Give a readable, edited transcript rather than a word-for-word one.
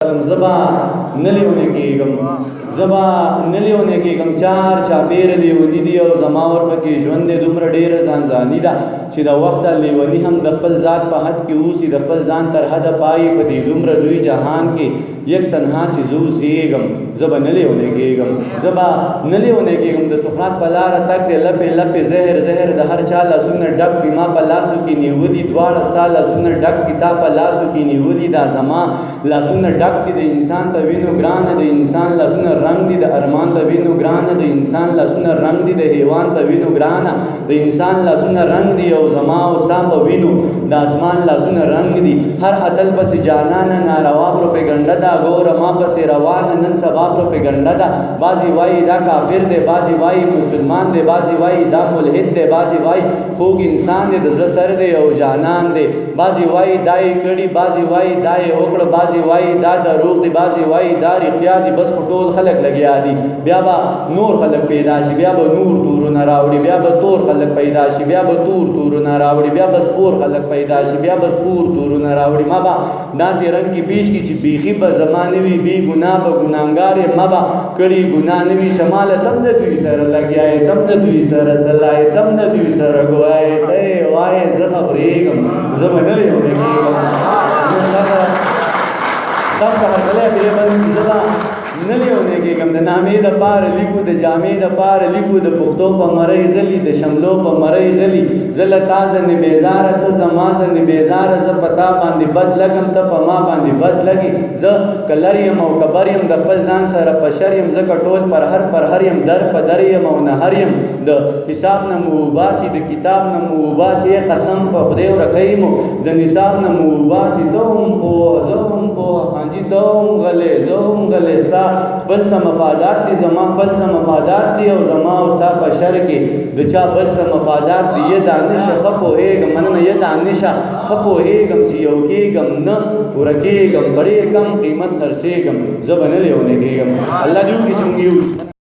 زبا نلیونه کېږم زبا نلیونه کېږم چار چاپېره لیوني دي او زما ورپکې ژوند دی دومره ډېره ځانځاني ده چې د وخته لیوني هم د خپل ذات په حد کې اوسي د خپل ځان تر حده پایي په دې دومره لوی جهان کې یک تنها چې زه اوسېږم زه به نه لیونی کېږم زه به نه لیونی کېږم د سقراط په لاره تګ دی لپې لپې زهر زهر د هر چا لاسونه ډک دي ما په لاسو کې نیولي دواړه ستا لاسونه ډک دي تا په لاسو کې نیولي دا زما لاسونه ډک دي د انسان ته وینو ګرانه د انسان لاسونه رنګ دي د ارمان ته وینو ګرانه د انسان لاسونه رنګ دي د حیوان ته وینو ګرانه د انسان لاسونه رنګ دي او زما او ستا په وینو د اسمان لاسونه رنګ دي هر عدل پسې جانانه ناروا پروپیګنډه ده ګوره ما پسې روانه نن سبا پروپیګنډه ده بعضې وایي دا کافر دی بعضې وایي مسلمان دی بعضې وایي دا ملحد دی بعضې وایي خوږ انسان دی د زړه سر دی او جانان دی بعضې وایي دا یې کړي بعضې وایي دا یې وکړه بعضې وایي دا دروغ دی بعضې وایي دا رښتیا دي بس خو ټول خلک لګیا دي بیا به نور خلک پیدا شي بیا به نور تورونه راوړي بیا به تور خلک پیدا شي بیا به تور تورونه راوړي بیا به سپور خلک پیدا شي بیا به سپور تورونه راوړي ما به داسې رنګ کې پیش کړي چې بیخي به زما نه وي بې ګناه به ګناهګار یم ما به کړي ګناه نه وي شماله تم د دوی سره لګیا یې تم د دوی سره سلا یې تم د دوی سره ګوا یې ته یې وایې زه خبرېږم زه به نه لیونی کېږم تاسو ته هرکلی خیرې باندې زه به نه لیونی کېږم د نامې دپاره لیکو د جامې دپاره لیکو د پښتو په مرۍ غلي د شملو په مرۍ غلي زه له تا ځنې بیزاره ته زما ځنې بیزاره زه په تا باندې بد لګم ته په ما باندې بد لګي زه کلر یم او کبر یم د خپل ځان سره په شر یم ځکه ټول پر هر یم در په در یم او نهر یم د حساب نه مو وباسي د کتاب نه مو وباسي قسم په خدای ورکوي مو د نصاب نه مو وباسي ته هم پوه زه هم پوه خانجي ته هم غلی زه هم غلی ستا خپل څه مفادات دي زما خپل څه مفادات دي او زما او ستا په شر کې د چا بل څه مفادات دي یه دانشه ښه پوهېږم مننه یه دانشه ښه پوهېږم چې یو کېږم نه ورکېږم په ډېر کم قیمت خرڅېږم زه به نه لیونی کېږم الله دې وکړي چې موږ یو